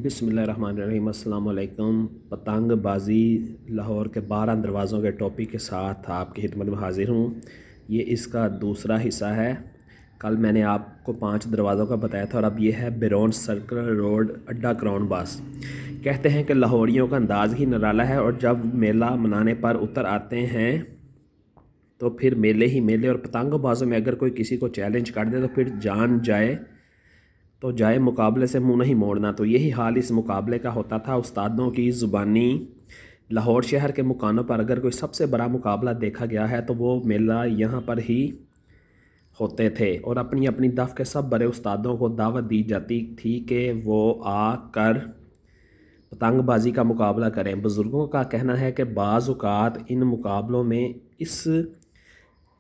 بسم اللہ الرحمن الرحیم۔ السلام علیکم۔ پتنگ بازی لاہور کے 12 دروازوں کے ٹاپک کے ساتھ آپ کی خدمت میں حاضر ہوں۔ یہ اس کا دوسرا حصہ ہے۔ کل میں نے آپ کو 5 دروازوں کا بتایا تھا اور اب یہ ہے بیرون سرکل روڈ اڈا کراؤن باز۔ کہتے ہیں کہ لاہوریوں کا انداز ہی نرالا ہے اور جب میلہ منانے پر اتر آتے ہیں تو پھر میلے ہی میلے، اور پتنگ بازوں میں اگر کوئی کسی کو چیلنج کر دے تو پھر جان جائے مقابلے سے منہ نہیں موڑنا۔ تو یہی حال اس مقابلے کا ہوتا تھا۔ استادوں کی زبانی لاہور شہر کے مکانوں پر اگر کوئی سب سے بڑا مقابلہ دیکھا گیا ہے تو وہ میلہ یہاں پر ہی ہوتے تھے، اور اپنی اپنی دف کے سب بڑے استادوں کو دعوت دی جاتی تھی کہ وہ آ کر پتنگ بازی کا مقابلہ کریں۔ بزرگوں کا کہنا ہے کہ بعض اوقات ان مقابلوں میں اس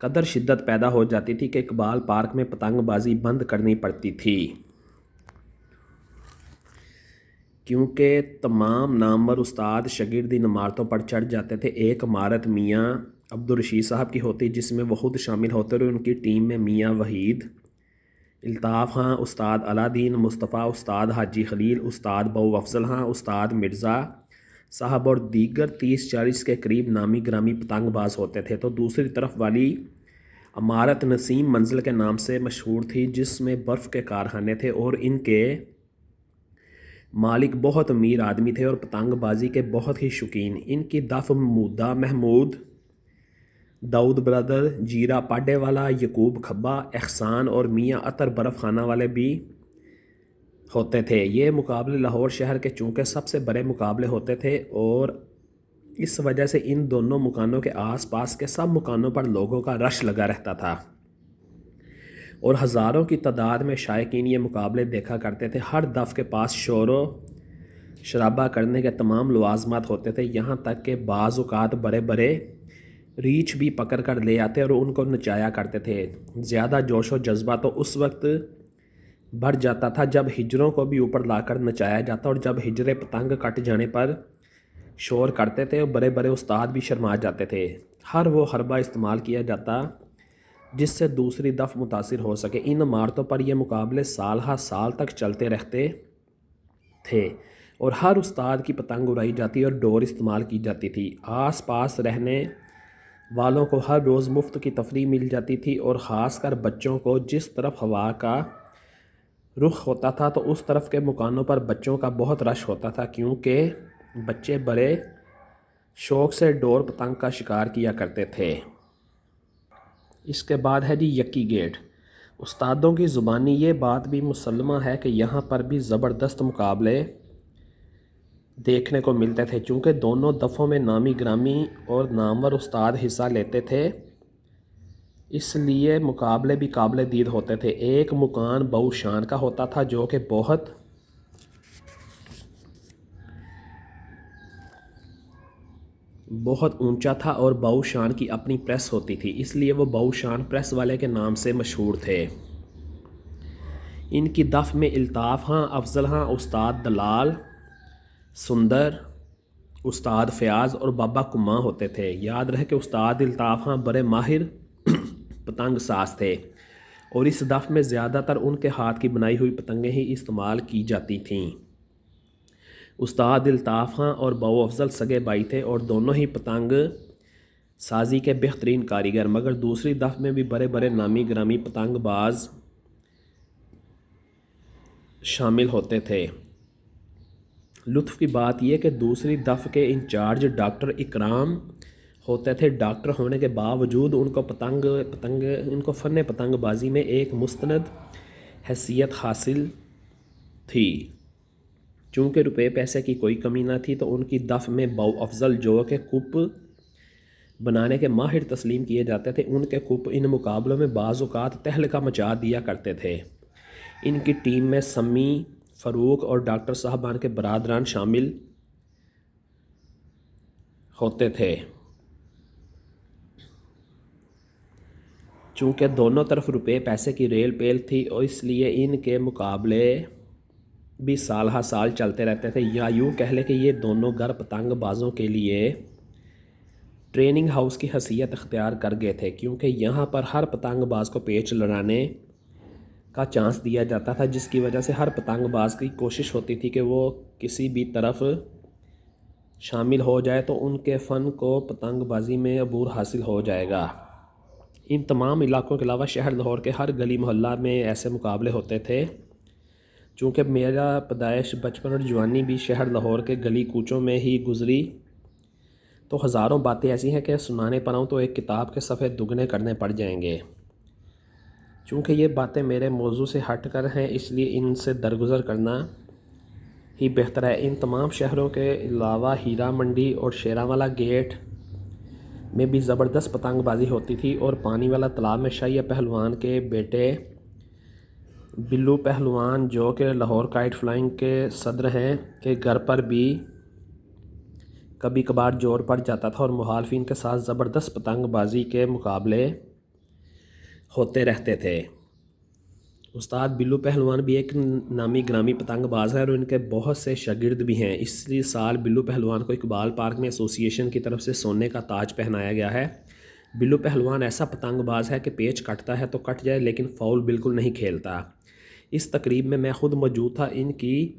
قدر شدت پیدا ہو جاتی تھی کہ اقبال پارک میں پتنگ بازی بند کرنی پڑتی تھی، کیونکہ تمام نامور استاد شاگرد ان عمارتوں پر چڑھ جاتے تھے۔ ایک عمارت میاں عبدالرشید صاحب کی ہوتی جس میں وہ خود شامل ہوتے اور ان کی ٹیم میں میاں وحید، الطاف خاں، استاد علا دین مصطفیٰ، استاد حاجی خلیل، استاد بو افضل خاں، استاد مرزا صاحب اور دیگر 30-40 کے قریب نامی گرامی پتنگ باز ہوتے تھے۔ تو دوسری طرف والی عمارت نسیم منزل کے نام سے مشہور تھی، جس میں برف کے کارخانے تھے اور ان کے مالک بہت امیر آدمی تھے اور پتنگ بازی کے بہت ہی شوقین۔ ان کی دف محمود داؤد برادر، جیرا پاڈے والا، یعقوب کھبا، احسان اور میاں عطر برف خانہ والے بھی ہوتے تھے۔ یہ مقابلے لاہور شہر کے چونکہ سب سے بڑے مقابلے ہوتے تھے اور اس وجہ سے ان دونوں مکانوں کے آس پاس کے سب مکانوں پر لوگوں کا رش لگا رہتا تھا اور ہزاروں کی تعداد میں شائقین یہ مقابلے دیکھا کرتے تھے۔ ہر دف کے پاس شور و شرابہ کرنے کے تمام لوازمات ہوتے تھے، یہاں تک کہ بعض اوقات بڑے بڑے ریچھ بھی پکڑ کر لے آتے اور ان کو نچایا کرتے تھے۔ زیادہ جوش و جذبہ تو اس وقت بڑھ جاتا تھا جب ہجروں کو بھی اوپر لا کر نچایا جاتا، اور جب ہجرے پتنگ کٹ جانے پر شور کرتے تھے اور بڑے بڑے استاد بھی شرما جاتے تھے۔ ہر وہ حربہ استعمال کیا جاتا جس سے دوسری دف متاثر ہو سکے۔ ان عمارتوں پر یہ مقابلے سال ہر سال تک چلتے رہتے تھے اور ہر استاد کی پتنگ اڑائی جاتی اور ڈور استعمال کی جاتی تھی۔ آس پاس رہنے والوں کو ہر روز مفت کی تفریح مل جاتی تھی، اور خاص کر بچوں کو جس طرف ہوا کا رخ ہوتا تھا تو اس طرف کے مکانوں پر بچوں کا بہت رش ہوتا تھا، کیونکہ بچے بڑے شوق سے ڈور پتنگ کا شکار کیا کرتے تھے۔ اس کے بعد ہے یکی گیٹ۔ استادوں کی زبانی یہ بات بھی مسلمہ ہے کہ یہاں پر بھی زبردست مقابلے دیکھنے کو ملتے تھے، چونکہ دونوں دفوں میں نامی گرامی اور نامور استاد حصہ لیتے تھے، اس لیے مقابلے بھی قابل دید ہوتے تھے۔ ایک مکان بہو شان کا ہوتا تھا جو کہ بہت اونچا تھا اور بہو شان کی اپنی پریس ہوتی تھی، اس لیے وہ بہو شان پریس والے کے نام سے مشہور تھے۔ ان کی دف میں الطاف خاں، افضل خاں، استاد دلال، سندر، استاد فیاض اور بابا کما ہوتے تھے۔ یاد رہے کہ استاد الطاف خاں بڑے ماہر پتنگ ساز تھے اور اس دف میں زیادہ تر ان کے ہاتھ کی بنائی ہوئی پتنگیں ہی استعمال کی جاتی تھیں۔ استاد الطاف خاں اور بو افضل سگے بھائی تھے اور دونوں ہی پتنگ سازی کے بہترین کاریگر، مگر دوسری دف میں بھی بڑے بڑے نامی گرامی پتنگ باز شامل ہوتے تھے۔ لطف کی بات یہ کہ دوسری دف کے انچارج ڈاکٹر اکرام ہوتے تھے۔ ڈاکٹر ہونے کے باوجود ان کو فن پتنگ بازی میں ایک مستند حیثیت حاصل تھی۔ چونکہ روپے پیسے کی کوئی کمی نہ تھی تو ان کی دف میں بو افضل جو کہ کپ بنانے کے ماہر تسلیم کیے جاتے تھے، ان کے کپ ان مقابلوں میں بعض اوقات تہلکہ مچا دیا کرتے تھے۔ ان کی ٹیم میں سمی، فاروق اور ڈاکٹر صاحبان کے برادران شامل ہوتے تھے۔ چونکہ دونوں طرف روپے پیسے کی ریل پیل تھی اور اس لیے ان کے مقابلے بھی سال ہر سال چلتے رہتے تھے، یا یوں کہہ لیں کہ یہ دونوں گھر پتنگ بازوں کے لیے ٹریننگ ہاؤس کی حیثیت اختیار کر گئے تھے، کیونکہ یہاں پر ہر پتنگ باز کو پیچ لڑانے کا چانس دیا جاتا تھا، جس کی وجہ سے ہر پتنگ باز کی کوشش ہوتی تھی کہ وہ کسی بھی طرف شامل ہو جائے تو ان کے فن کو پتنگ بازی میں عبور حاصل ہو جائے گا۔ ان تمام علاقوں کے علاوہ شہر لاہور کے ہر گلی محلہ میں ایسے مقابلے ہوتے تھے۔ چونکہ میرا پیدائش، بچپن اور جوانی بھی شہر لاہور کے گلی کوچوں میں ہی گزری، تو ہزاروں باتیں ایسی ہیں کہ سنانے پر آؤں تو ایک کتاب کے صفحے دگنے کرنے پڑ جائیں گے۔ چونکہ یہ باتیں میرے موضوع سے ہٹ کر ہیں، اس لیے ان سے درگزر کرنا ہی بہتر ہے۔ ان تمام شہروں کے علاوہ ہیرا منڈی اور شیراں گیٹ میں بھی زبردست پتنگ بازی ہوتی تھی، اور پانی والا تالاب میں شاہیہ پہلوان کے بیٹے بلو پہلوان، جو کہ لاہور کائٹ فلائنگ کے صدر ہیں، کے گھر پر بھی کبھی کبھار جور پڑ جاتا تھا اور مخالفین کے ساتھ زبردست پتنگ بازی کے مقابلے ہوتے رہتے تھے۔ استاد بلو پہلوان بھی ایک نامی گرامی پتنگ باز ہے اور ان کے بہت سے شاگرد بھی ہیں۔ اس سال بلو پہلوان کو اقبال پارک میں ایسوسی ایشن کی طرف سے سونے کا تاج پہنایا گیا ہے۔ بلو پہلوان ایسا پتنگ باز ہے کہ پیچ کٹتا ہے تو کٹ جائے، لیکن فاؤل بالکل نہیں کھیلتا۔ اس تقریب میں خود موجود تھا۔ ان کی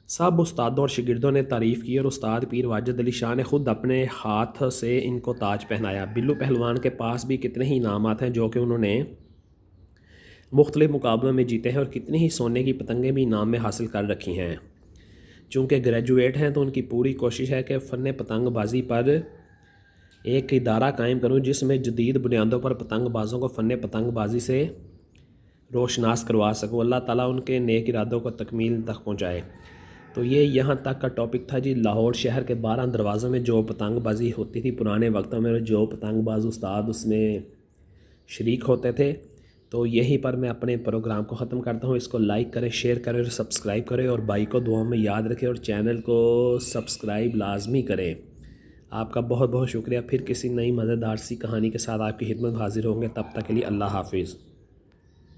سب استادوں اور شاگردوں نے تعریف کی اور استاد پیر واجد علی شاہ نے خود اپنے ہاتھ سے ان کو تاج پہنایا۔ بلو پہلوان کے پاس بھی کتنے ہی انعامات ہیں جو کہ انہوں نے مختلف مقابلوں میں جیتے ہیں، اور کتنی ہی سونے کی پتنگیں بھی انعام میں حاصل کر رکھی ہیں۔ چونکہ گریجویٹ ہیں تو ان کی پوری کوشش ہے کہ فن پتنگ بازی پر ایک ادارہ قائم کروں جس میں جدید بنیادوں پر پتنگ بازوں کو فن پتنگ بازی سے روشناس کروا سکوں۔ اللہ تعالیٰ ان کے نیک ارادوں کو تکمیل تک پہنچائے۔ تو یہ یہاں تک کا ٹاپک تھا جی، لاہور شہر کے 12 دروازوں میں جو پتنگ بازی ہوتی تھی پرانے وقتوں میں، جو پتنگ باز استاد اس میں شریک ہوتے تھے۔ تو یہیں پر میں اپنے پروگرام کو ختم کرتا ہوں۔ اس کو لائک کریں، شیئر کریں اور سبسکرائب کریں، اور بھائی کو دعاؤں میں یاد رکھیں اور چینل کو سبسکرائب لازمی کریں۔ آپ کا بہت بہت شکریہ۔ پھر کسی نئی مزیدار سی کہانی کے ساتھ آپ کی خدمت حاضر ہوں گے۔ تب تک کے لیے اللہ حافظ۔